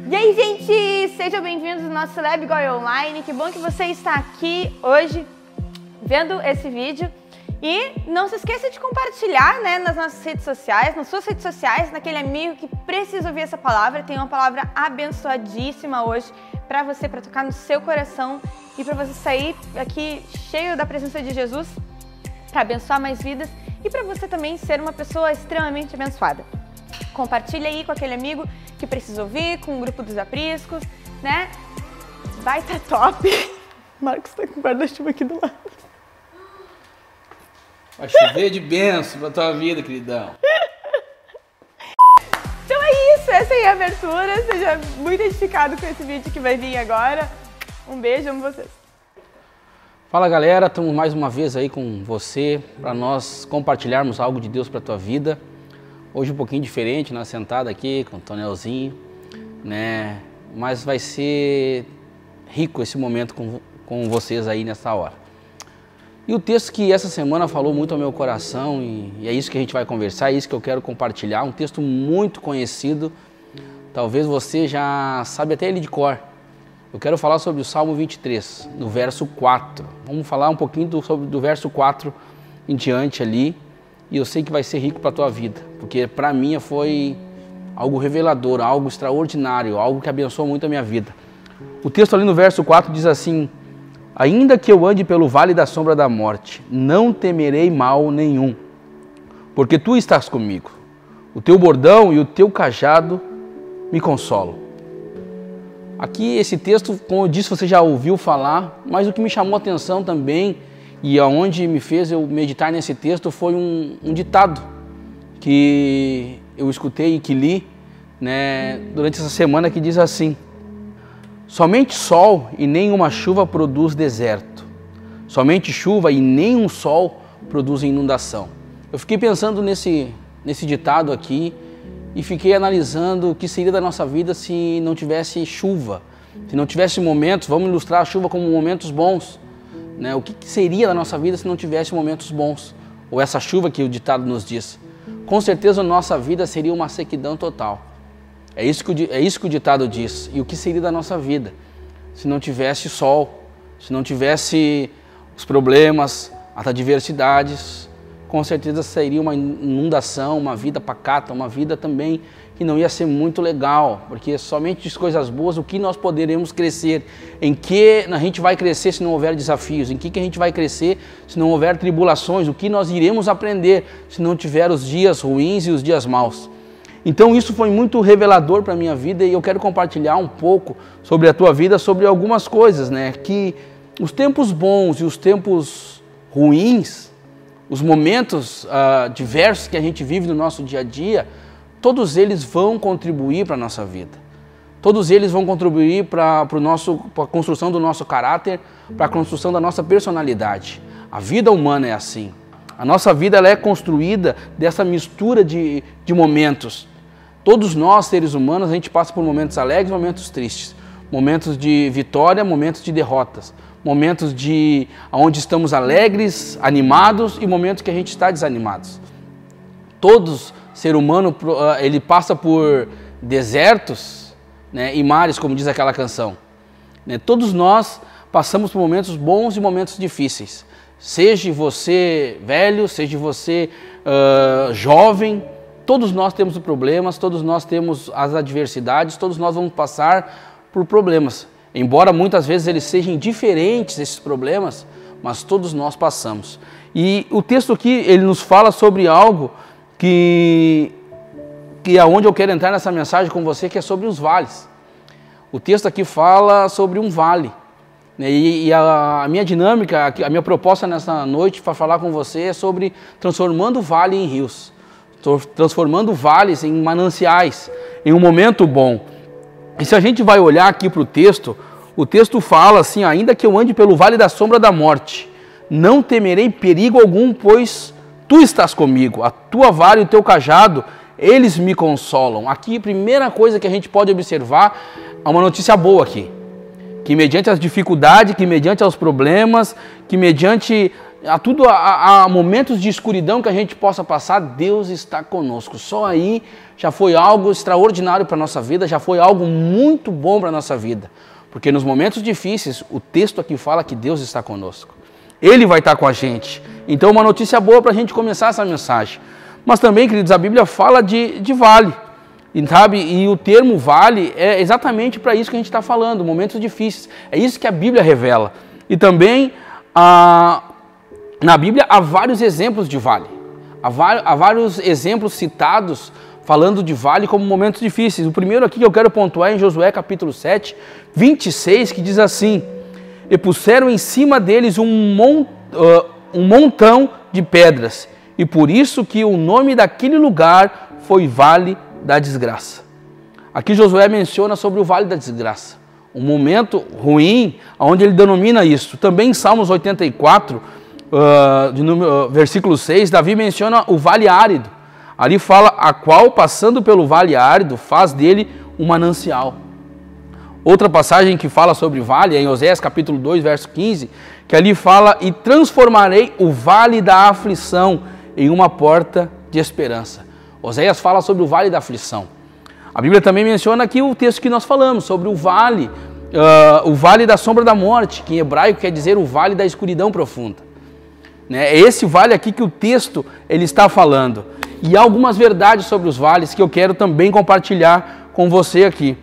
E aí, gente, sejam bem-vindos ao nosso Lab Goi Online. Que bom que você está aqui hoje vendo esse vídeo. E não se esqueça de compartilhar, né, nas nossas redes sociais, nas suas redes sociais, naquele amigo que precisa ouvir essa palavra. Tem uma palavra abençoadíssima hoje para você, para tocar no seu coração e para você sair aqui cheio da presença de Jesus, para abençoar mais vidas e para você também ser uma pessoa extremamente abençoada. Compartilha aí com aquele amigo que precisa ouvir, com o grupo dos apriscos, né? Vai tá top. Marcos tá com o guarda-chuva aqui do lado. Vai chover de bênção pra tua vida, queridão. Então é isso, essa aí é a abertura. Seja muito edificado com esse vídeo que vai vir agora. Um beijo, amo vocês. Fala, galera, estamos mais uma vez aí com você para nós compartilharmos algo de Deus para tua vida. Hoje um pouquinho diferente, nós sentados aqui com o tonelzinho, né? Mas vai ser rico esse momento com vocês aí nessa hora. E o texto que essa semana falou muito ao meu coração, e é isso que a gente vai conversar, é isso que eu quero compartilhar, um texto muito conhecido, talvez você já sabe até ele de cor. Eu quero falar sobre o Salmo 23, no verso 4. Vamos falar um pouquinho do verso 4 em diante ali, e eu sei que vai ser rico para a tua vida, porque para mim foi algo revelador, algo extraordinário, algo que abençoou muito a minha vida. O texto ali no verso 4 diz assim: ainda que eu ande pelo vale da sombra da morte, não temerei mal nenhum, porque tu estás comigo. O teu bordão e o teu cajado me consolam. Aqui esse texto, como eu disse, você já ouviu falar, mas o que me chamou a atenção também e aonde me fez eu meditar nesse texto foi um ditado que eu escutei e que li, né, durante essa semana, que diz assim: somente sol e nenhuma chuva produz deserto. Somente chuva e nenhum sol produz inundação. Eu fiquei pensando nesse ditado aqui e fiquei analisando o que seria da nossa vida se não tivesse chuva. Se não tivesse momentos, vamos ilustrar a chuva como momentos bons, né? O que seria da nossa vida se não tivesse momentos bons? Ou essa chuva que o ditado nos diz. Com certeza a nossa vida seria uma sequidão total. É isso que o ditado diz. E o que seria da nossa vida se não tivesse sol, se não tivesse os problemas, as adversidades? Com certeza seria uma inundação, uma vida pacata, uma vida também que não ia ser muito legal, porque somente de coisas boas o que nós poderemos crescer, em que a gente vai crescer se não houver desafios, em que a gente vai crescer se não houver tribulações, o que nós iremos aprender se não tiver os dias ruins e os dias maus. Então isso foi muito revelador para a minha vida e eu quero compartilhar um pouco sobre a tua vida, sobre algumas coisas, né? Que os tempos bons e os tempos ruins, os momentos diversos que a gente vive no nosso dia a dia, todos eles vão contribuir para a nossa vida. Todos eles vão contribuir para a construção do nosso caráter, para a construção da nossa personalidade. A vida humana é assim. A nossa vida ela é construída dessa mistura de momentos. Todos nós, seres humanos, a gente passa por momentos alegres, momentos tristes. Momentos de vitória, momentos de derrotas. Momentos onde estamos alegres, animados e momentos que a gente está desanimados. Todos, ser humano, ele passa por desertos, né, e mares, como diz aquela canção. Né? Todos nós passamos por momentos bons e momentos difíceis. Seja você velho, seja você jovem, todos nós temos problemas, todos nós temos as adversidades, todos nós vamos passar por problemas. Embora muitas vezes eles sejam diferentes, esses problemas, mas todos nós passamos. E o texto aqui, ele nos fala sobre algo que é onde eu quero entrar nessa mensagem com você, que é sobre os vales. O texto aqui fala sobre um vale. E a minha dinâmica, a minha proposta nessa noite para falar com você é sobre transformando o vale em rios. Transformando vales em mananciais, em um momento bom. E se a gente vai olhar aqui para o texto fala assim: ainda que eu ande pelo vale da sombra da morte, não temerei perigo algum, pois tu estás comigo. A tua vara e o teu cajado, eles me consolam. Aqui, a primeira coisa que a gente pode observar é uma notícia boa aqui. Que mediante as dificuldades, que mediante os problemas, que mediante a momentos de escuridão que a gente possa passar, Deus está conosco. Só aí já foi algo extraordinário para a nossa vida, já foi algo muito bom para a nossa vida. Porque nos momentos difíceis, o texto aqui fala que Deus está conosco. Ele vai estar com a gente. Então, uma notícia boa para a gente começar essa mensagem. Mas também, queridos, a Bíblia fala de vale. E o termo vale é exatamente para isso que a gente está falando, momentos difíceis. É isso que a Bíblia revela. E também, na Bíblia, há vários exemplos de vale. Há vários exemplos citados falando de vale como momentos difíceis. O primeiro aqui que eu quero pontuar é em Josué capítulo 7, 26, que diz assim: e puseram em cima deles um montão de pedras, e por isso que o nome daquele lugar foi Vale da Desgraça. Aqui Josué menciona sobre o Vale da Desgraça, um momento ruim, onde ele denomina isso. Também em Salmos 84, versículo 6, Davi menciona o Vale Árido. Ali fala, a qual, passando pelo vale árido, faz dele um manancial. Outra passagem que fala sobre vale é em Oséias capítulo 2, verso 15, que ali fala, e transformarei o vale da aflição em uma porta de esperança. Oséias fala sobre o vale da aflição. A Bíblia também menciona aqui o texto que nós falamos, sobre o vale da sombra da morte, que em hebraico quer dizer o vale da escuridão profunda. É esse vale aqui que o texto ele está falando. E há algumas verdades sobre os vales que eu quero também compartilhar com você aqui.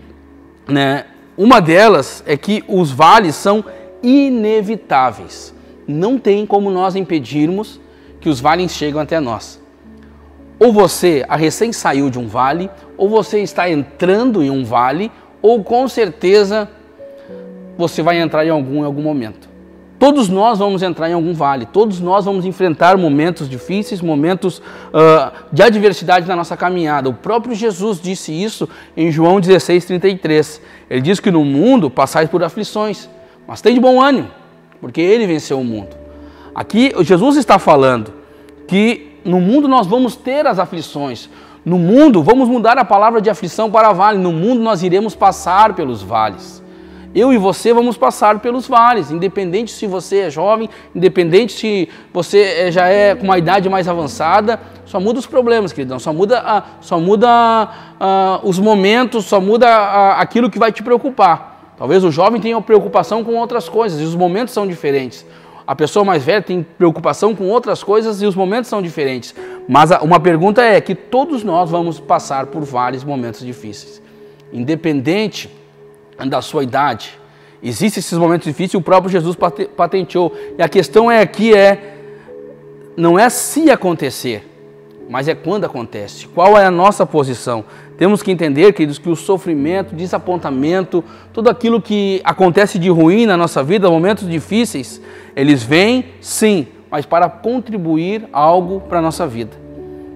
Uma delas é que os vales são inevitáveis. Não tem como nós impedirmos que os vales cheguem até nós. Ou você recém saiu de um vale, ou você está entrando em um vale, ou com certeza você vai entrar em algum momento. Todos nós vamos entrar em algum vale, todos nós vamos enfrentar momentos difíceis, momentos de adversidade na nossa caminhada. O próprio Jesus disse isso em João 16:33. Ele diz que no mundo passais por aflições, mas tem de bom ânimo, porque ele venceu o mundo. Aqui Jesus está falando que no mundo nós vamos ter as aflições. No mundo, vamos mudar a palavra de aflição para vale. No mundo nós iremos passar pelos vales. Eu e você vamos passar pelos vales, independente se você é jovem, independente se você já é com uma idade mais avançada, só muda os problemas, queridão, só muda os momentos, só muda aquilo que vai te preocupar. Talvez o jovem tenha preocupação com outras coisas e os momentos são diferentes. A pessoa mais velha tem preocupação com outras coisas e os momentos são diferentes. Mas uma pergunta é que todos nós vamos passar por vários momentos difíceis, independente da sua idade. Existem esses momentos difíceis, o próprio Jesus patenteou. E a questão aqui não é se acontecer, mas é quando acontece. Qual é a nossa posição? Temos que entender, queridos, que o sofrimento, desapontamento, tudo aquilo que acontece de ruim na nossa vida, momentos difíceis, eles vêm sim, mas para contribuir algo para a nossa vida.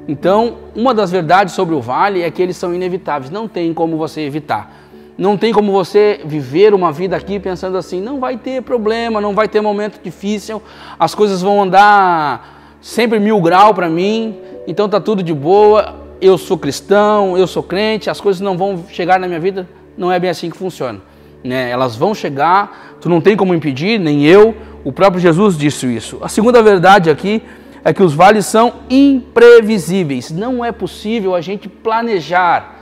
Então, uma das verdades sobre o vale é que eles são inevitáveis, não tem como você evitar. Não tem como você viver uma vida aqui pensando assim, não vai ter problema, não vai ter momento difícil, as coisas vão andar sempre 1000 graus para mim, então tá tudo de boa, eu sou cristão, eu sou crente, as coisas não vão chegar na minha vida. Não é bem assim que funciona. Elas vão chegar, tu não tem como impedir, nem eu, o próprio Jesus disse isso. A segunda verdade aqui é que os vales são imprevisíveis, não é possível a gente planejar,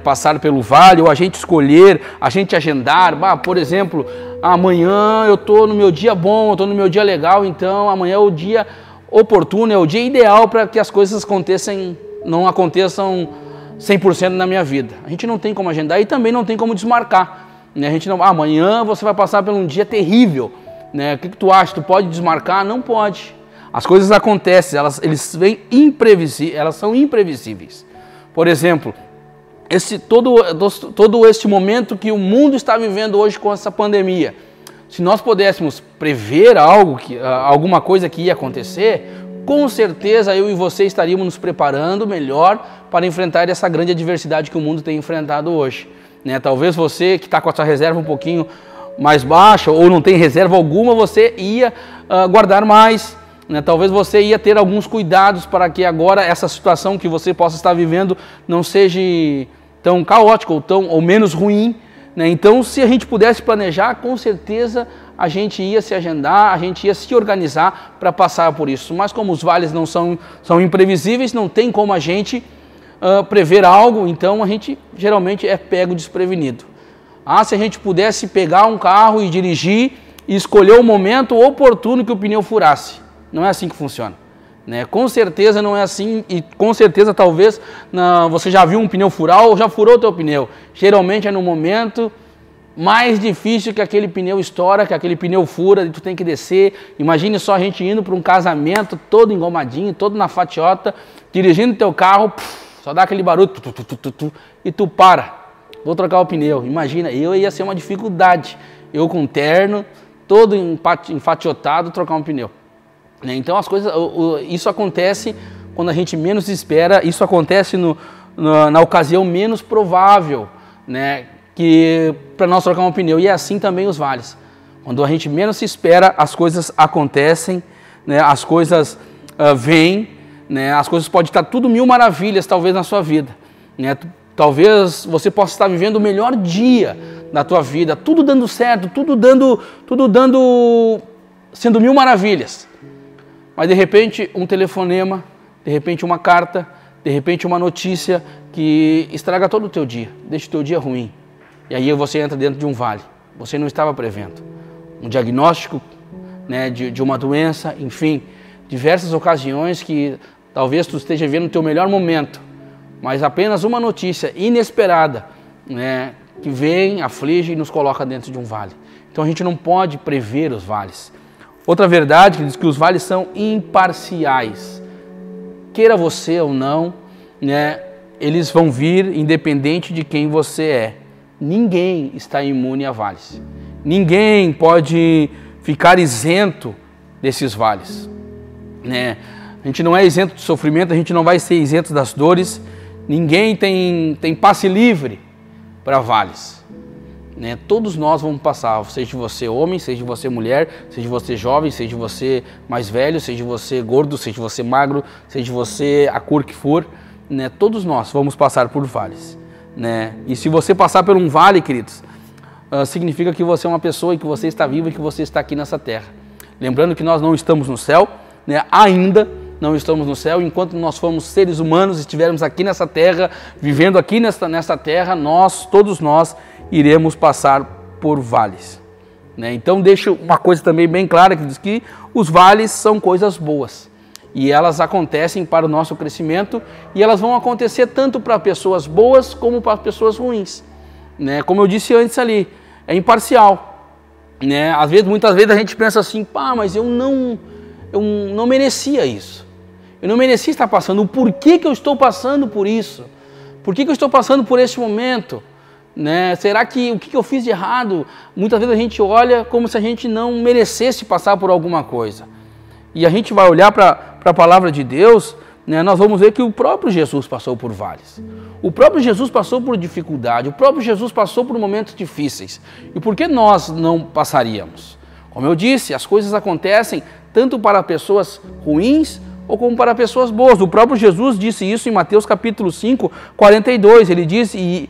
passar pelo vale, ou a gente escolher, a gente agendar. Por exemplo, amanhã eu estou no meu dia bom, eu estou no meu dia legal, então amanhã é o dia oportuno, é o dia ideal para que as coisas não aconteçam 100% na minha vida. A gente não tem como agendar e também não tem como desmarcar. A gente não, amanhã você vai passar por um dia terrível. O que tu acha? Tu pode desmarcar? Não pode. As coisas acontecem, elas são imprevisíveis. Por exemplo, todo este momento que o mundo está vivendo hoje com essa pandemia, se nós pudéssemos prever alguma coisa que ia acontecer, com certeza eu e você estaríamos nos preparando melhor para enfrentar essa grande adversidade que o mundo tem enfrentado hoje. Talvez você que está com a sua reserva um pouquinho mais baixa ou não tem reserva alguma, você ia guardar mais. Talvez você ia ter alguns cuidados para que agora essa situação que você possa estar vivendo não seja tão caótica ou menos ruim, né? Então, se a gente pudesse planejar, com certeza a gente ia se agendar, a gente ia se organizar para passar por isso. Mas como os vales não são imprevisíveis, não tem como a gente prever algo, então a gente geralmente é pego desprevenido. Se a gente pudesse pegar um carro e dirigir e escolher o momento oportuno que o pneu furasse. Não é assim que funciona, né? Com certeza não é assim, e com certeza talvez você já viu um pneu furar ou já furou o teu pneu. Geralmente é no momento mais difícil que aquele pneu estoura, que aquele pneu fura e tu tem que descer. Imagine só a gente indo para um casamento todo engomadinho, todo na fatiota, dirigindo teu carro, só dá aquele barulho e tu para. Vou trocar o pneu. Imagina, ia ser uma dificuldade. Eu com terno, todo enfatiotado, trocar um pneu. Então as coisas, isso acontece quando a gente menos espera, isso acontece na ocasião menos provável, né, que para nós trocar um pneu. E é assim também os vales. Quando a gente menos se espera, as coisas acontecem, né, as coisas vêm, né, as coisas podem estar tudo mil maravilhas talvez na sua vida, né? Talvez você possa estar vivendo o melhor dia da tua vida, tudo dando certo, sendo mil maravilhas. Mas de repente um telefonema, de repente uma carta, de repente uma notícia que estraga todo o teu dia, deixa o teu dia ruim. E aí você entra dentro de um vale, você não estava prevendo. Um diagnóstico, né, de uma doença, enfim, diversas ocasiões que talvez tu esteja vivendo o teu melhor momento, mas apenas uma notícia inesperada, né, que vem, aflige e nos coloca dentro de um vale. Então a gente não pode prever os vales. Outra verdade que diz que os vales são imparciais. Queira você ou não, né, eles vão vir independente de quem você é. Ninguém está imune a vales. Ninguém pode ficar isento desses vales, né? A gente não é isento de sofrimento, a gente não vai ser isento das dores. Ninguém tem passe livre para vales, né? Todos nós vamos passar, seja você homem, seja você mulher, seja você jovem, seja você mais velho, seja você gordo, seja você magro, seja você a cor que for, né? Todos nós vamos passar por vales, né? E se você passar por um vale, queridos, significa que você é uma pessoa e que você está vivo e que você está aqui nessa terra. Lembrando que nós não estamos no céu, né? Ainda não estamos no céu. Enquanto nós formos seres humanos, estivermos aqui nessa terra, vivendo aqui nessa terra, todos nós iremos passar por vales, né? Então deixo uma coisa também bem clara, que diz que os vales são coisas boas e elas acontecem para o nosso crescimento, e elas vão acontecer tanto para pessoas boas como para pessoas ruins, né? Como eu disse antes ali, é imparcial, né? Muitas vezes a gente pensa assim, mas eu não merecia isso. Eu não merecia estar passando. O porquê que eu estou passando por isso? Por que eu estou passando por esse momento? Né? Será que o que eu fiz de errado? Muitas vezes a gente olha como se a gente não merecesse passar por alguma coisa. E a gente vai olhar para a palavra de Deus, né? Nós vamos ver que o próprio Jesus passou por vales. O próprio Jesus passou por dificuldade. O próprio Jesus passou por momentos difíceis. E por que nós não passaríamos? Como eu disse, as coisas acontecem tanto para pessoas ruins ou como para pessoas boas. O próprio Jesus disse isso em Mateus capítulo 5, 42. Ele diz, e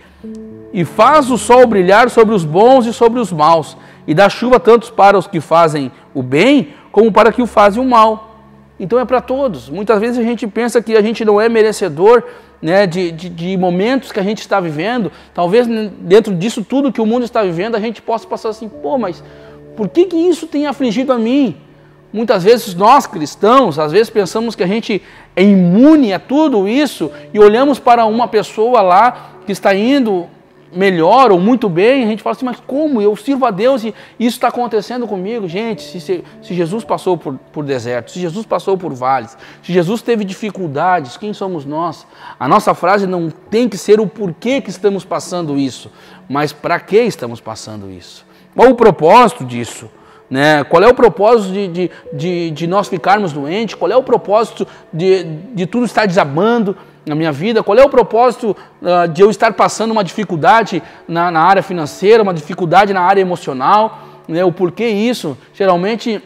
faz o sol brilhar sobre os bons e sobre os maus, e dá chuva tanto para os que fazem o bem, como para os que fazem o mal. Então é para todos. Muitas vezes a gente pensa que a gente não é merecedor, né, de momentos que a gente está vivendo. Talvez dentro disso tudo que o mundo está vivendo, a gente possa passar assim, mas por que isso tem afligido a mim? Muitas vezes nós cristãos, às vezes pensamos que a gente é imune a tudo isso e olhamos para uma pessoa lá que está indo melhor ou muito bem, a gente fala assim, mas como? Eu sirvo a Deus e isso está acontecendo comigo? Gente, se Jesus passou por desertos, se Jesus passou por vales, se Jesus teve dificuldades, quem somos nós? A nossa frase não tem que ser o porquê que estamos passando isso, mas para que estamos passando isso? Qual o propósito disso? Né? Qual é o propósito de nós ficarmos doentes? Qual é o propósito de tudo estar desabando na minha vida? Qual é o propósito de eu estar passando uma dificuldade na área financeira, uma dificuldade na área emocional? Né? O porquê isso? Geralmente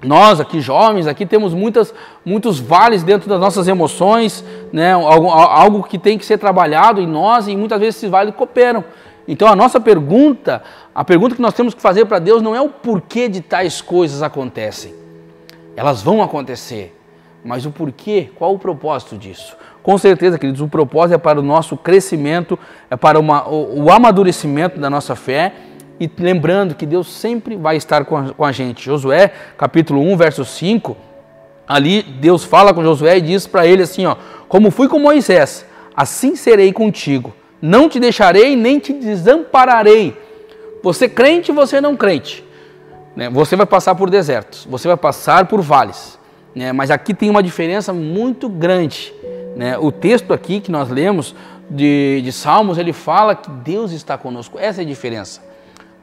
nós aqui jovens, aqui temos muitos vales dentro das nossas emoções, né? Algo que tem que ser trabalhado em nós, e muitas vezes esses vales cooperam. Então a nossa pergunta, a pergunta que nós temos que fazer para Deus não é o porquê de tais coisas acontecem. Elas vão acontecer, mas o porquê, qual o propósito disso? Com certeza, queridos, o propósito é para o nosso crescimento, é para o amadurecimento da nossa fé, e lembrando que Deus sempre vai estar com a gente. Josué, capítulo 1, verso 5, ali Deus fala com Josué e diz para ele assim, ó, como fui com Moisés, assim serei contigo, não te deixarei nem te desampararei. Você crente, você não crente, né? Você vai passar por desertos, você vai passar por vales, né? Mas aqui tem uma diferença muito grande, né? O texto aqui que nós lemos de Salmos, ele fala que Deus está conosco, essa é a diferença.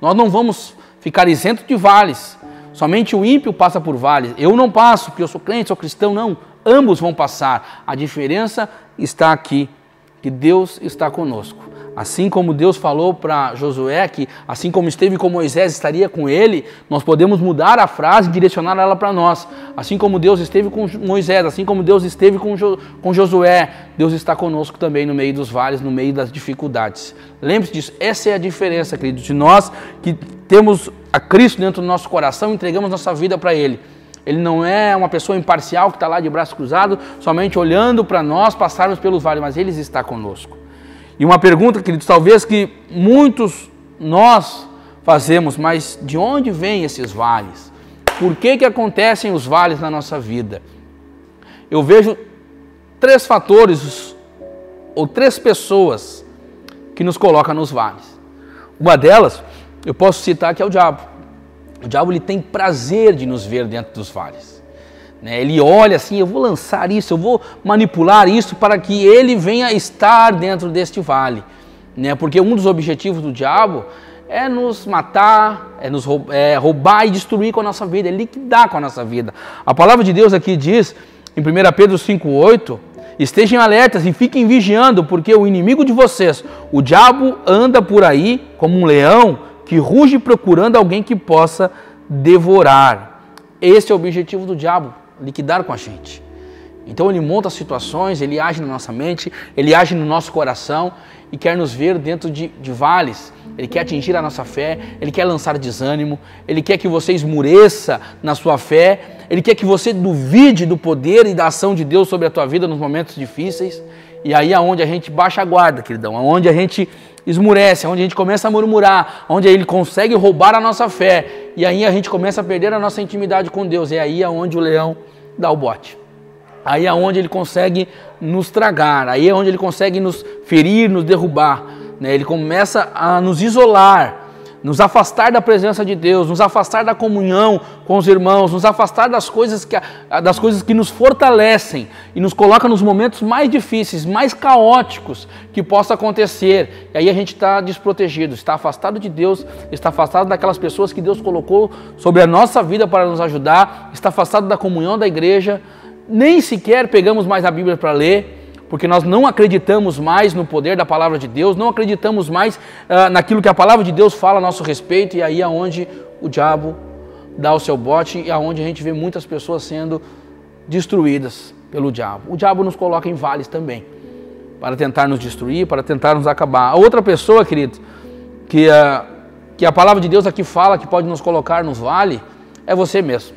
Nós não vamos ficar isentos de vales, somente o ímpio passa por vales. Eu não passo, porque eu sou crente, sou cristão, não. Ambos vão passar. A diferença está aqui, que Deus está conosco. Assim como Deus falou para Josué, que assim como esteve com Moisés, estaria com ele, nós podemos mudar a frase e direcionar ela para nós. Assim como Deus esteve com Moisés, assim como Deus esteve com Josué, Deus está conosco também no meio dos vales, no meio das dificuldades. Lembre-se disso, essa é a diferença, queridos, de nós que temos a Cristo dentro do nosso coração e entregamos nossa vida para Ele. Ele não é uma pessoa imparcial que está lá de braço cruzado, somente olhando para nós passarmos pelos vales, mas Ele está conosco. E uma pergunta, queridos, talvez que muitos nós fazemos, mas de onde vêm esses vales? Por que acontecem os vales na nossa vida? Eu vejo 3 fatores ou 3 pessoas que nos colocam nos vales. Uma delas, eu posso citar que é o diabo. O diabo ele tem prazer de nos ver dentro dos vales. Ele olha assim, eu vou lançar isso, eu vou manipular isso para que ele venha estar dentro deste vale. Porque um dos objetivos do diabo é nos matar, é roubar e destruir com a nossa vida, é liquidar com a nossa vida. A palavra de Deus aqui diz, em 1 Pedro 5,8, estejam alertas e fiquem vigiando, porque o inimigo de vocês, o diabo, anda por aí como um leão que ruge procurando alguém que possa devorar. Esse é o objetivo do diabo, liquidar com a gente. Então ele monta situações, ele age na nossa mente, ele age no nosso coração e quer nos ver dentro de vales. Ele quer atingir a nossa fé, ele quer lançar desânimo, ele quer que você esmureça na sua fé, ele quer que você duvide do poder e da ação de Deus sobre a tua vida nos momentos difíceis. E aí é onde a gente baixa a guarda, queridão, onde a gente esmurece, onde a gente começa a murmurar, onde ele consegue roubar a nossa fé, e aí a gente começa a perder a nossa intimidade com Deus, e aí é onde o leão dá o bote. Aí é onde ele consegue nos tragar, aí é onde ele consegue nos ferir, nos derrubar, Ele começa a nos isolar, nos afastar da presença de Deus, nos afastar da comunhão com os irmãos, nos afastar das coisas que nos fortalecem e nos coloca nos momentos mais difíceis, mais caóticos que possa acontecer. E aí a gente está desprotegido, está afastado de Deus, está afastado daquelas pessoas que Deus colocou sobre a nossa vida para nos ajudar, está afastado da comunhão da igreja, nem sequer pegamos mais a Bíblia para ler, porque nós não acreditamos mais no poder da palavra de Deus, não acreditamos mais naquilo que a palavra de Deus fala a nosso respeito, e aí é onde o diabo dá o seu bote e é onde a gente vê muitas pessoas sendo destruídas pelo diabo. O diabo nos coloca em vales também, para tentar nos destruir, para tentar nos acabar. A outra pessoa, querido, que a palavra de Deus aqui fala que pode nos colocar nos vales, é você mesmo.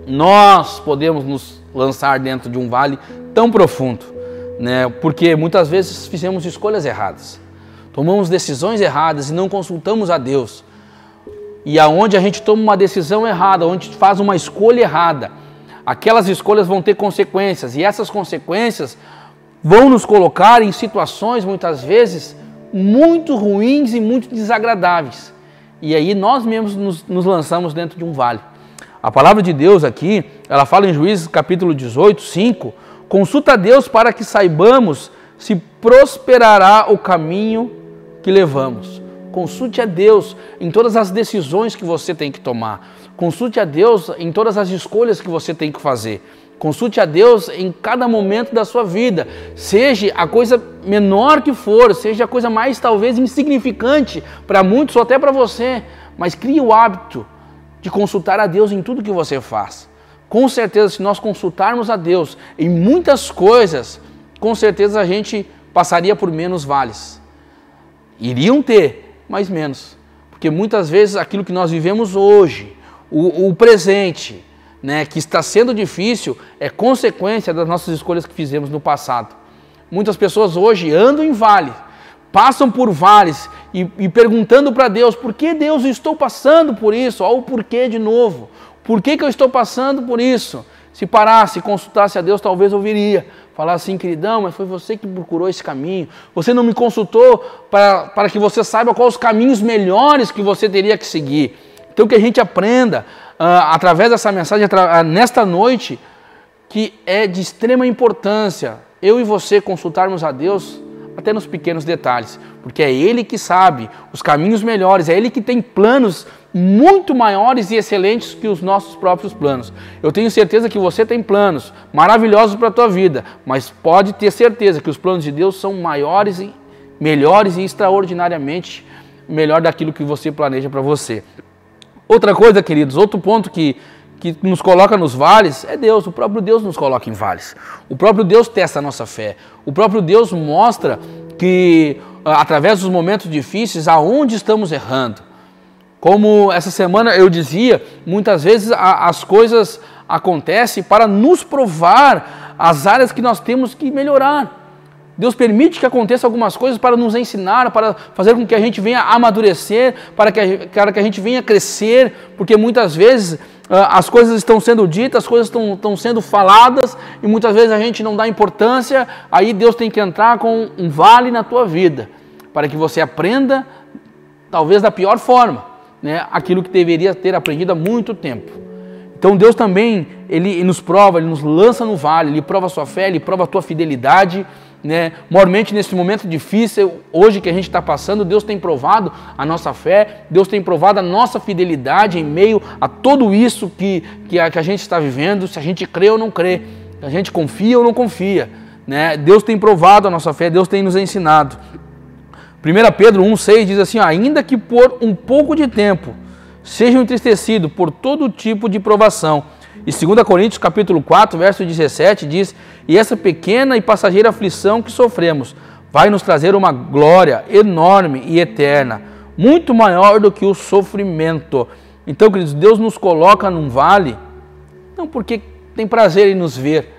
Nós podemos nos lançar dentro de um vale tão profundo, porque muitas vezes fizemos escolhas erradas, tomamos decisões erradas e não consultamos a Deus. E aonde a gente toma uma decisão errada, onde faz uma escolha errada, aquelas escolhas vão ter consequências, e essas consequências vão nos colocar em situações muitas vezes muito ruins e muito desagradáveis. E aí nós mesmos nos lançamos dentro de um vale. A palavra de Deus aqui, ela fala em Juízes capítulo 18, 5, consulta a Deus para que saibamos se prosperará o caminho que levamos. Consulte a Deus em todas as decisões que você tem que tomar. Consulte a Deus em todas as escolhas que você tem que fazer. Consulte a Deus em cada momento da sua vida. Seja a coisa menor que for, seja a coisa mais talvez insignificante para muitos ou até para você, mas crie o hábito de consultar a Deus em tudo que você faz. Com certeza, se nós consultarmos a Deus em muitas coisas, com certeza a gente passaria por menos vales. Iriam ter, mas menos. Porque muitas vezes aquilo que nós vivemos hoje, o presente, né, que está sendo difícil, é consequência das nossas escolhas que fizemos no passado. Muitas pessoas hoje andam em vale, passam por vales e perguntando para Deus, por que Deus eu estou passando por isso? Ou o porquê de novo? Por que eu estou passando por isso? Se parasse, consultasse a Deus, talvez ouviria. Falar assim, queridão, mas foi você que procurou esse caminho. Você não me consultou para que você saiba quais os caminhos melhores que você teria que seguir. Então que a gente aprenda, através dessa mensagem, nesta noite, que é de extrema importância eu e você consultarmos a Deus até nos pequenos detalhes, porque é Ele que sabe os caminhos melhores, é Ele que tem planos muito maiores e excelentes que os nossos próprios planos. Eu tenho certeza que você tem planos maravilhosos para a tua vida, mas pode ter certeza que os planos de Deus são maiores e melhores e extraordinariamente melhor daquilo que você planeja para você. Outra coisa, queridos, outro ponto que nos coloca nos vales é Deus. O próprio Deus nos coloca em vales. O próprio Deus testa a nossa fé. O próprio Deus mostra que, através dos momentos difíceis, aonde estamos errando. Como essa semana eu dizia, muitas vezes as coisas acontecem para nos provar as áreas que nós temos que melhorar. Deus permite que aconteça algumas coisas para nos ensinar, para fazer com que a gente venha amadurecer, para que a gente venha crescer, porque muitas vezes as coisas estão sendo ditas, as coisas estão sendo faladas e muitas vezes a gente não dá importância, aí Deus tem que entrar com um vale na tua vida, para que você aprenda, talvez da pior forma, né, aquilo que deveria ter aprendido há muito tempo. Então Deus também, Ele nos prova, Ele nos lança no vale, Ele prova a sua fé, Ele prova a tua fidelidade, né? Mormente nesse momento difícil, hoje que a gente está passando, Deus tem provado a nossa fé, Deus tem provado a nossa fidelidade em meio a tudo isso que a gente está vivendo, se a gente crê ou não crê, se a gente confia ou não confia, né? Deus tem provado a nossa fé, Deus tem nos ensinado. 1 Pedro 1,6 diz assim, ainda que por um pouco de tempo sejam entristecidos por todo tipo de provação. E 2 Coríntios capítulo 4, verso 17 diz, e essa pequena e passageira aflição que sofremos vai nos trazer uma glória enorme e eterna, muito maior do que o sofrimento. Então, queridos, Deus nos coloca num vale, não porque tem prazer em nos ver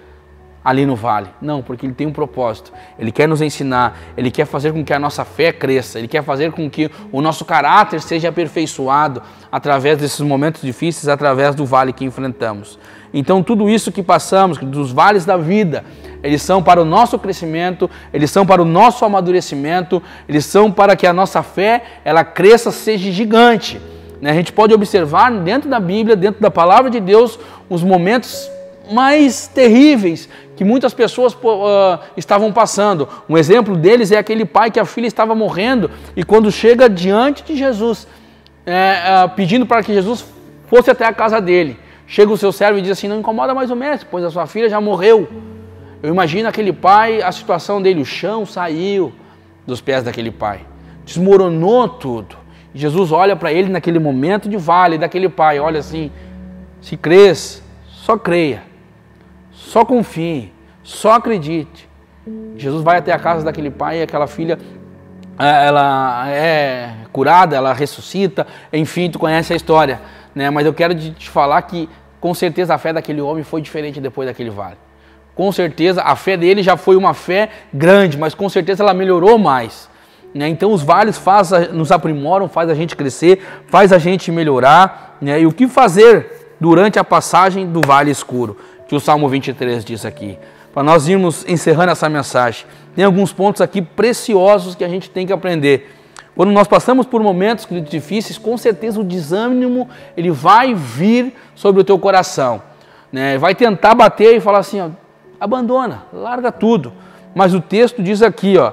ali no vale, não, porque Ele tem um propósito, Ele quer nos ensinar, Ele quer fazer com que a nossa fé cresça, Ele quer fazer com que o nosso caráter seja aperfeiçoado através desses momentos difíceis, através do vale que enfrentamos. Então tudo isso que passamos, dos vales da vida, eles são para o nosso crescimento, eles são para o nosso amadurecimento, eles são para que a nossa fé, ela cresça, seja gigante. A gente pode observar dentro da Bíblia, dentro da Palavra de Deus, os momentos mais terríveis que muitas pessoas estavam passando. Um exemplo deles é aquele pai que a filha estava morrendo e quando chega diante de Jesus, pedindo para que Jesus fosse até a casa dele, chega o seu servo e diz assim, não incomoda mais o mestre, pois a sua filha já morreu. Eu imagino aquele pai, a situação dele, o chão saiu dos pés daquele pai, desmoronou tudo. Jesus olha para ele naquele momento de vale daquele pai, olha assim, se crês, só creia. Só confie, só acredite. Jesus vai até a casa daquele pai e aquela filha, ela é curada, ela ressuscita, enfim, tu conhece a história, né? Mas eu quero te falar que com certeza a fé daquele homem foi diferente depois daquele vale. Com certeza a fé dele já foi uma fé grande, mas com certeza ela melhorou mais, né? Então os vales nos aprimoram, faz a gente crescer, faz a gente melhorar, né? E o que fazer durante a passagem do vale escuro? Que o Salmo 23 diz aqui. Para nós irmos encerrando essa mensagem, tem alguns pontos aqui preciosos que a gente tem que aprender. Quando nós passamos por momentos difíceis, com certeza o desânimo ele vai vir sobre o teu coração, né? Vai tentar bater e falar assim, ó, abandona, larga tudo. Mas o texto diz aqui, ó,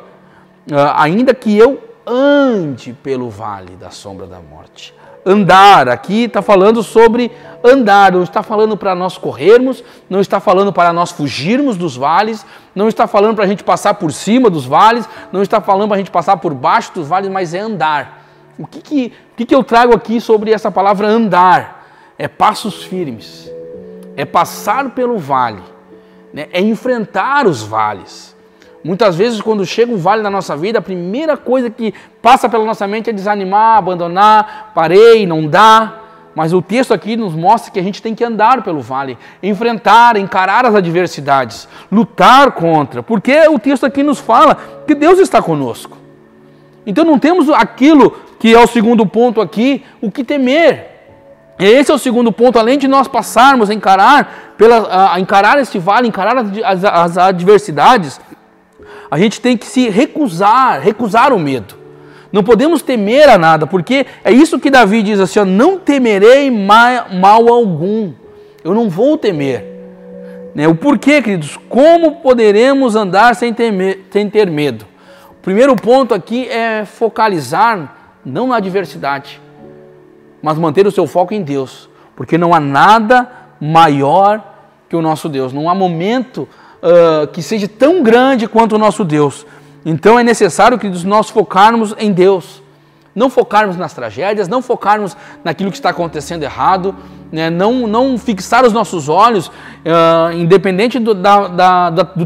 ainda que eu ande pelo vale da sombra da morte. Andar, aqui está falando sobre andar, não está falando para nós corrermos, não está falando para nós fugirmos dos vales, não está falando para a gente passar por cima dos vales, não está falando para a gente passar por baixo dos vales, mas é andar. O que eu trago aqui sobre essa palavra andar? É passos firmes, é passar pelo vale, né? É enfrentar os vales. Muitas vezes, quando chega um vale na nossa vida, a primeira coisa que passa pela nossa mente é desanimar, abandonar, parei, não dá. Mas o texto aqui nos mostra que a gente tem que andar pelo vale, enfrentar, encarar as adversidades, lutar contra. Porque o texto aqui nos fala que Deus está conosco. Então não temos aquilo que é o segundo ponto aqui, o que temer. E esse é o segundo ponto, além de nós passarmos a encarar esse vale, encarar as adversidades, a gente tem que se recusar o medo. Não podemos temer a nada, porque é isso que Davi diz assim, ó, não temerei mal algum, eu não vou temer. O porquê, queridos? Como poderemos andar sem ter medo? O primeiro ponto aqui é focalizar, não na adversidade, mas manter o seu foco em Deus, porque não há nada maior que o nosso Deus, não há momento que seja tão grande quanto o nosso Deus. Então é necessário que nós focarmos em Deus, não focarmos nas tragédias, não focarmos naquilo que está acontecendo errado, né? Não fixar os nossos olhos, independente do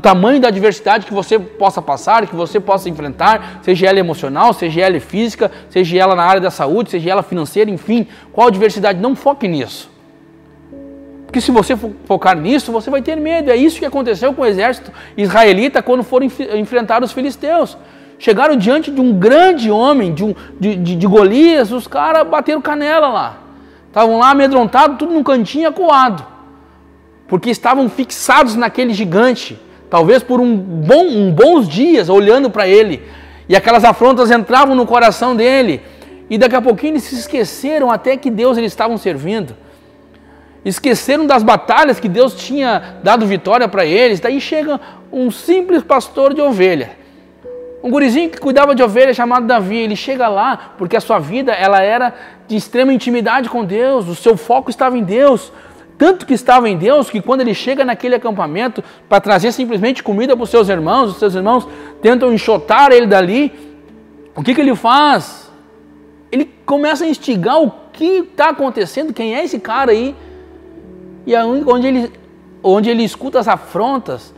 tamanho da adversidade que você possa passar, que você possa enfrentar, seja ela emocional, seja ela física, seja ela na área da saúde, seja ela financeira, enfim, qual adversidade, não foque nisso. Porque se você focar nisso, você vai ter medo. É isso que aconteceu com o exército israelita quando foram enfrentar os filisteus. Chegaram diante de um grande homem, de Golias, os caras bateram canela lá. Estavam lá amedrontados, tudo num cantinho acuado. Porque estavam fixados naquele gigante, talvez por bons dias, olhando para ele. E aquelas afrontas entravam no coração dele. E daqui a pouquinho eles se esqueceram até que Deus eles estavam servindo. Esqueceram das batalhas que Deus tinha dado vitória para eles. Daí chega um simples pastor de ovelha. Um gurizinho que cuidava de ovelha chamado Davi. Ele chega lá porque a sua vida ela era de extrema intimidade com Deus. O seu foco estava em Deus. Tanto que estava em Deus que quando ele chega naquele acampamento para trazer simplesmente comida para os seus irmãos tentam enxotar ele dali. O que ele faz? Ele começa a instigar o que está acontecendo. Quem é esse cara aí? E onde ele escuta as afrontas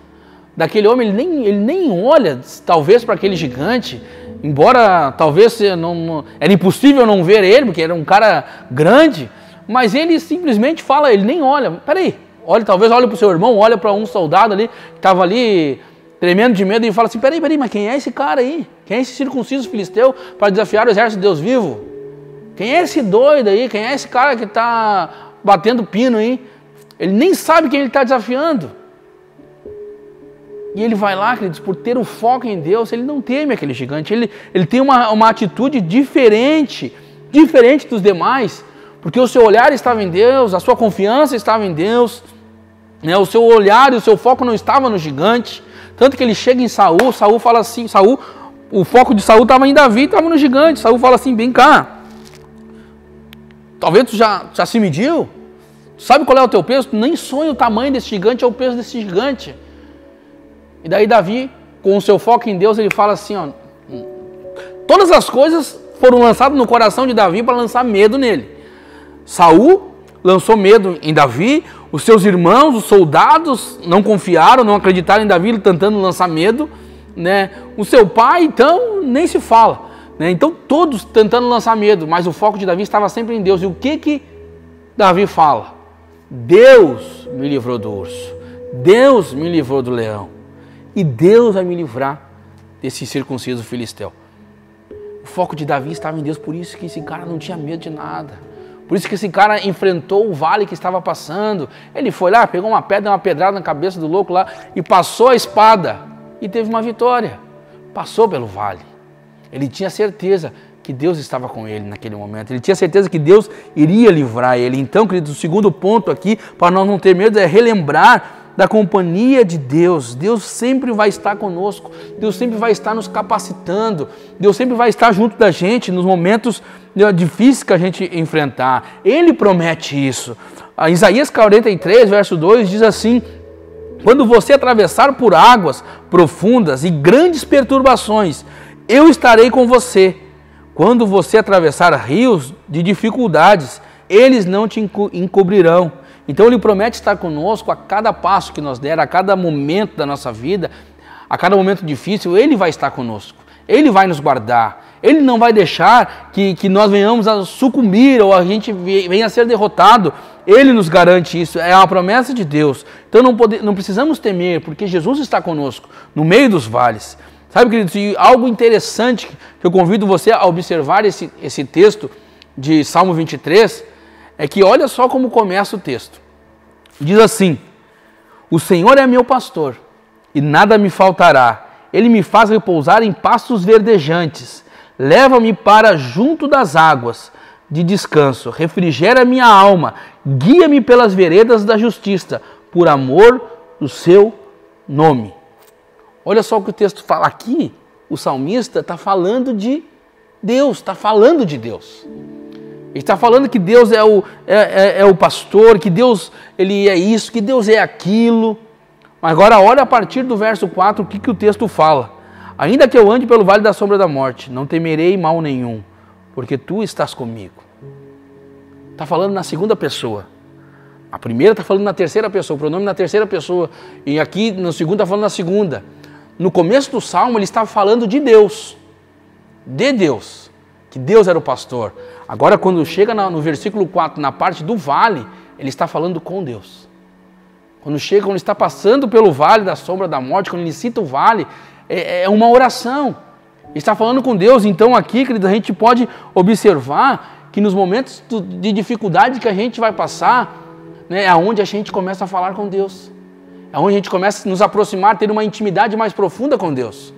daquele homem, ele nem olha, talvez, para aquele gigante, embora talvez era impossível não ver ele, porque era um cara grande, mas ele simplesmente fala, ele nem olha, peraí, talvez olhe para o seu irmão, olha para um soldado ali, que estava ali tremendo de medo, e fala assim, peraí, mas quem é esse cara aí? Quem é esse circunciso filisteu para desafiar o exército de Deus vivo? Quem é esse doido aí? Quem é esse cara que está batendo pino aí? Ele nem sabe quem ele está desafiando. E ele vai lá, queridos, por ter o foco em Deus, ele não teme aquele gigante. Ele tem uma atitude diferente dos demais, porque o seu olhar estava em Deus, a sua confiança estava em Deus, né? O seu olhar e o seu foco não estava no gigante. Tanto que ele chega em Saul fala assim, o foco de Saul estava em Davi, estava no gigante. Saul fala assim, vem cá, talvez tu já se mediu? Sabe qual é o teu peso? Tu nem sonha o tamanho desse gigante, é o peso desse gigante. E daí Davi, com o seu foco em Deus, ele fala assim, ó, todas as coisas foram lançadas no coração de Davi para lançar medo nele. Saul lançou medo em Davi, os seus irmãos, os soldados, não confiaram, não acreditaram em Davi, tentando lançar medo, né? O seu pai, então, nem se fala, né? Então, todos tentando lançar medo, mas o foco de Davi estava sempre em Deus. E o que Davi fala? Deus me livrou do urso, Deus me livrou do leão, e Deus vai me livrar desse circunciso filisteu. O foco de Davi estava em Deus, por isso que esse cara não tinha medo de nada. Por isso que esse cara enfrentou o vale que estava passando. Ele foi lá, pegou uma pedra, uma pedrada na cabeça do louco lá e passou a espada e teve uma vitória. Passou pelo vale. Ele tinha certeza que Deus estava com ele naquele momento. Ele tinha certeza que Deus iria livrar ele. Então, queridos, o segundo ponto aqui, para nós não ter medo, é relembrar da companhia de Deus. Deus sempre vai estar conosco. Deus sempre vai estar nos capacitando. Deus sempre vai estar junto da gente nos momentos difíceis que a gente enfrentar. Ele promete isso. Isaías 43, verso 2, diz assim: quando você atravessar por águas profundas e grandes perturbações, eu estarei com você. Quando você atravessar rios de dificuldades, eles não te encobrirão. Então ele promete estar conosco a cada passo que nós der, a cada momento da nossa vida, A cada momento difícil, Ele vai estar conosco. Ele vai nos guardar. Ele não vai deixar que nós venhamos a sucumbir ou a gente venha a ser derrotado. Ele nos garante isso. É uma promessa de Deus. Então não precisamos temer, porque Jesus está conosco, no meio dos vales. Sabe, queridos, e algo interessante que eu convido você a observar esse texto de Salmo 23, é que olha só como começa o texto. Diz assim: o Senhor é meu pastor, e nada me faltará. Ele me faz repousar em pastos verdejantes. Leva-me para junto das águas de descanso. Refrigera minha alma. Guia-me pelas veredas da justiça, por amor do seu nome. Olha só o que o texto fala aqui. O salmista está falando de Deus, está falando de Deus. Ele está falando que Deus é o pastor, que Deus ele é isso, que Deus é aquilo. Mas agora olha a partir do verso 4 o que o texto fala. Ainda que eu ande pelo vale da sombra da morte, não temerei mal nenhum, porque tu estás comigo. Está falando na segunda pessoa. A primeira está falando na terceira pessoa, o pronome na terceira pessoa. E aqui no segundo está falando na segunda. No começo do salmo ele estava falando de Deus. De Deus. Que Deus era o pastor. Agora quando chega no versículo 4, na parte do vale, ele está falando com Deus. Quando está passando pelo vale da sombra da morte, quando ele cita o vale, é uma oração. Ele está falando com Deus. Então aqui, querido, a gente pode observar que nos momentos de dificuldade que a gente vai passar, né, é onde a gente começa a falar com Deus. É onde a gente começa a nos aproximar, ter uma intimidade mais profunda com Deus.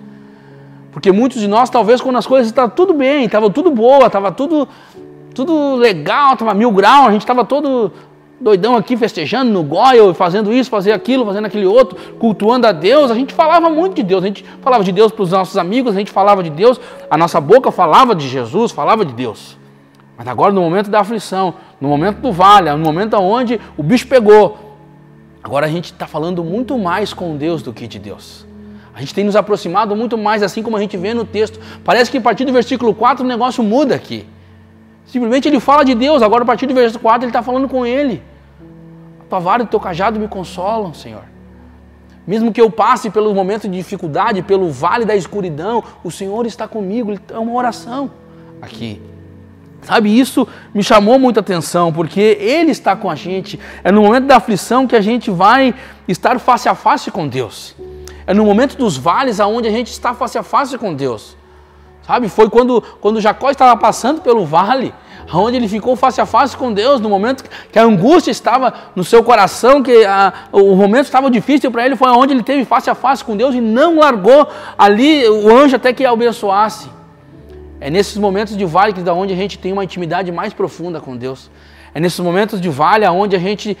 Porque muitos de nós, talvez, quando as coisas estavam tudo bem, estava tudo boa, estava tudo legal, estava 1000 graus, a gente estava todo doidão aqui festejando no goio, fazendo isso, fazendo aquilo, fazendo aquele outro, cultuando a Deus. A gente falava muito de Deus, a gente falava de Deus para os nossos amigos, a gente falava de Deus, a nossa boca falava de Jesus, falava de Deus. Mas agora no momento da aflição, no momento do vale, no momento onde o bicho pegou, agora a gente está falando muito mais com Deus do que de Deus. A gente tem nos aproximado muito mais, assim como a gente vê no texto. Parece que a partir do versículo 4 o negócio muda aqui. Simplesmente ele fala de Deus, agora a partir do versículo 4 ele está falando com ele. A tua vara e o teu cajado me consolam, Senhor. Mesmo que eu passe pelos momentos de dificuldade, pelo vale da escuridão, o Senhor está comigo. É uma oração aqui. Sabe, isso me chamou muita atenção, porque Ele está com a gente. É no momento da aflição que a gente vai estar face a face com Deus. É no momento dos vales aonde a gente está face a face com Deus. Sabe, foi quando Jacó estava passando pelo vale, onde ele ficou face a face com Deus, no momento que a angústia estava no seu coração, que o momento estava difícil para ele, foi onde ele teve face a face com Deus e não largou ali o anjo até que o abençoasse. É nesses momentos de vale que onde a gente tem uma intimidade mais profunda com Deus. É nesses momentos de vale onde a gente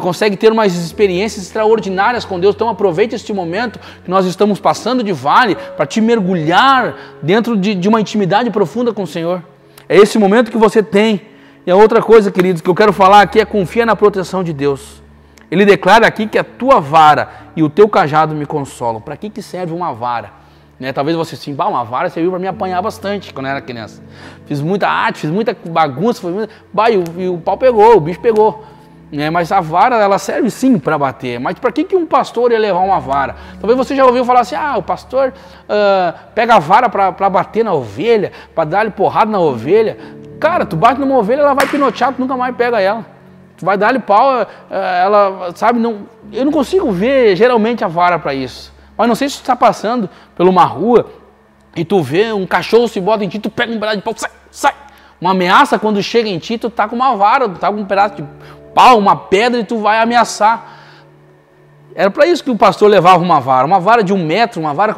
consegue ter umas experiências extraordinárias com Deus. Então aproveite este momento que nós estamos passando de vale para te mergulhar dentro de uma intimidade profunda com o Senhor. É esse momento que você tem. E a outra coisa, queridos, que eu quero falar aqui é confia na proteção de Deus. Ele declara aqui que a tua vara e o teu cajado me consolam. Para que serve uma vara? Né? Talvez você assim, uma vara serviu para me apanhar bastante quando eu era criança. Fiz muita arte, fiz muita bagunça, e o pau pegou, o bicho pegou. Né? Mas a vara, ela serve sim para bater. Mas para que um pastor ia levar uma vara? Talvez você já ouviu falar assim, o pastor pega a vara para bater na ovelha, para dar-lhe porrada na ovelha. Cara, tu bate numa ovelha, ela vai pinotear, tu nunca mais pega ela. Tu vai dar-lhe pau, ela, sabe, eu não consigo ver geralmente a vara para isso. Mas não sei se tu está passando por uma rua e tu vê um cachorro se bota em ti, tu pega um pedaço de pau, sai. Uma ameaça quando chega em ti, tu tá com uma vara, tu tá com um pedaço de pau, uma pedra e tu vai ameaçar. Era para isso que o pastor levava uma vara de 1 metro, uma vara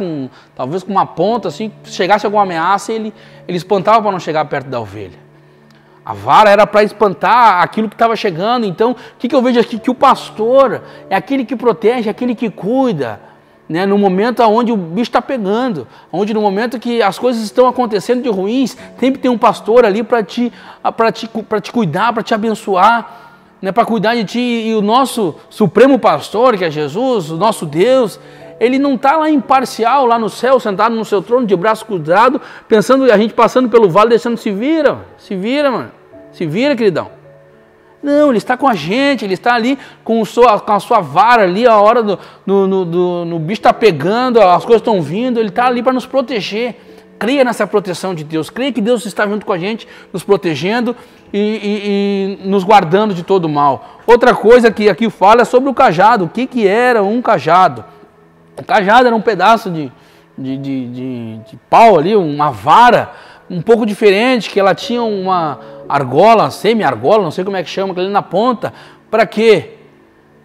talvez com uma ponta, assim, se chegasse alguma ameaça, ele espantava para não chegar perto da ovelha. A vara era para espantar aquilo que estava chegando. Então, o que eu vejo aqui? Que o pastor é aquele que protege, aquele que cuida. Né, no momento onde o bicho está pegando, onde no momento que as coisas estão acontecendo de ruins, sempre tem um pastor ali para te cuidar, para te abençoar, né, para cuidar de ti. E o nosso supremo pastor, que é Jesus, o nosso Deus, ele não está lá imparcial, lá no céu, sentado no seu trono, de braço cruzado, pensando, a gente passando pelo vale, deixando se vira, mano, se vira, queridão. Não, Ele está com a gente, Ele está ali com a sua vara ali, a hora no bicho está pegando, as coisas estão vindo, Ele está ali para nos proteger. Creia nessa proteção de Deus, creia que Deus está junto com a gente, nos protegendo e nos guardando de todo mal. Outra coisa que aqui fala é sobre o cajado. O que era um cajado? O cajado era um pedaço de pau ali, uma vara, um pouco diferente, que ela tinha uma argola, semi-argola, não sei como é que chama, ali na ponta. Para quê?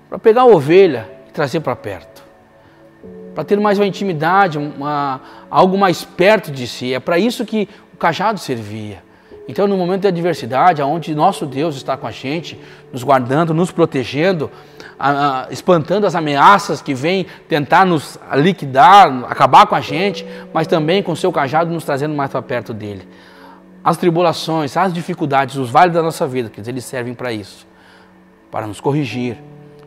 Para pegar a ovelha e trazer para perto. Para ter mais uma intimidade, algo mais perto de si. É para isso que o cajado servia. Então, no momento de adversidade, onde nosso Deus está com a gente, nos guardando, nos protegendo, espantando as ameaças que vêm tentar nos liquidar, acabar com a gente, mas também com o seu cajado nos trazendo mais para perto dele. As tribulações, as dificuldades, os vales da nossa vida, quer dizer, eles servem para isso, para nos corrigir,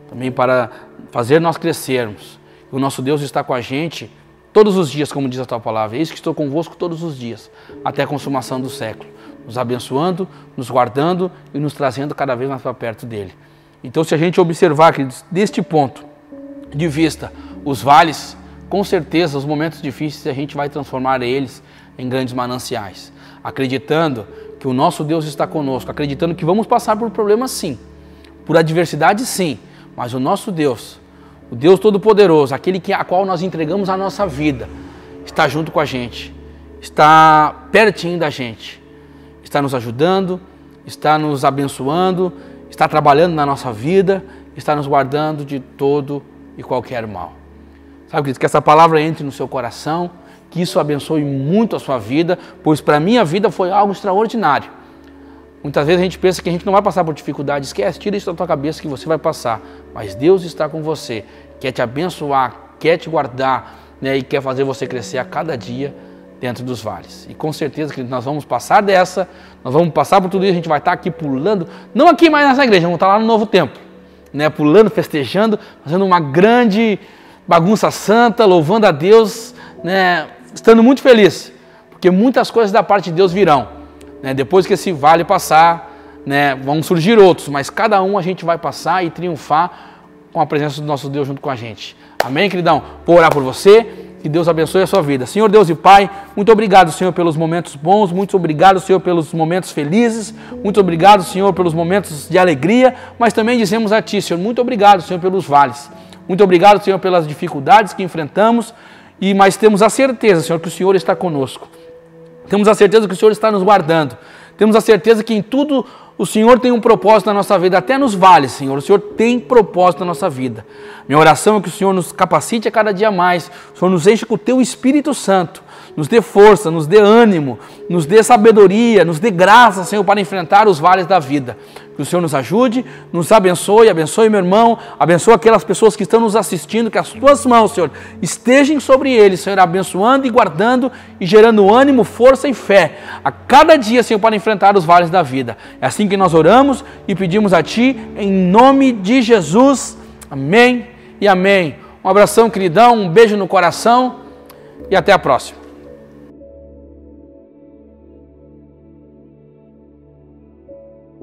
também para fazer nós crescermos. O nosso Deus está com a gente todos os dias, como diz a tua palavra. Eis que estou convosco todos os dias, até a consumação do século, nos abençoando, nos guardando e nos trazendo cada vez mais para perto dele. Então, se a gente observar que deste ponto de vista, os vales, com certeza, os momentos difíceis, a gente vai transformar eles em grandes mananciais, acreditando que o nosso Deus está conosco, acreditando que vamos passar por problemas sim, por adversidade sim, mas o nosso Deus, o Deus Todo-Poderoso, aquele a qual nós entregamos a nossa vida, está junto com a gente, está pertinho da gente, está nos ajudando, está nos abençoando, está trabalhando na nossa vida, está nos guardando de todo e qualquer mal. Sabe, que essa palavra entre no seu coração, que isso abençoe muito a sua vida, pois para a minha vida foi algo extraordinário. Muitas vezes a gente pensa que a gente não vai passar por dificuldade, esquece, tira isso da tua cabeça que você vai passar, mas Deus está com você, quer te abençoar, quer te guardar, né, e quer fazer você crescer a cada dia dentro dos vales. E com certeza que nós vamos passar dessa, nós vamos passar por tudo isso, a gente vai estar aqui pulando, não aqui mais nessa igreja, vamos estar lá no Novo Templo, né, pulando, festejando, fazendo uma grande bagunça santa, louvando a Deus, né, estando muito feliz, porque muitas coisas da parte de Deus virão. Depois que esse vale passar, né, vão surgir outros, mas cada um a gente vai passar e triunfar com a presença do nosso Deus junto com a gente. Amém, queridão? Vou orar por você, que Deus abençoe a sua vida. Senhor Deus e Pai, muito obrigado, Senhor, pelos momentos bons, muito obrigado, Senhor, pelos momentos felizes, muito obrigado, Senhor, pelos momentos de alegria, mas também dizemos a Ti, Senhor, muito obrigado, Senhor, pelos vales. Muito obrigado, Senhor, pelas dificuldades que enfrentamos, mas temos a certeza, Senhor, que o Senhor está conosco. Temos a certeza que o Senhor está nos guardando. Temos a certeza que em tudo o Senhor tem um propósito na nossa vida, até nos vales, Senhor. O Senhor tem propósito na nossa vida. Minha oração é que o Senhor nos capacite a cada dia mais. O Senhor nos enche com o Teu Espírito Santo. Nos dê força, nos dê ânimo, nos dê sabedoria, nos dê graça, Senhor, para enfrentar os vales da vida. Que o Senhor nos ajude, nos abençoe, abençoe meu irmão, abençoe aquelas pessoas que estão nos assistindo, que as Tuas mãos, Senhor, estejam sobre eles, Senhor, abençoando e guardando e gerando ânimo, força e fé a cada dia, Senhor, para enfrentar os vales da vida. É assim que nós oramos e pedimos a Ti, em nome de Jesus. Amém e amém. Um abração, queridão, um beijo no coração e até a próxima.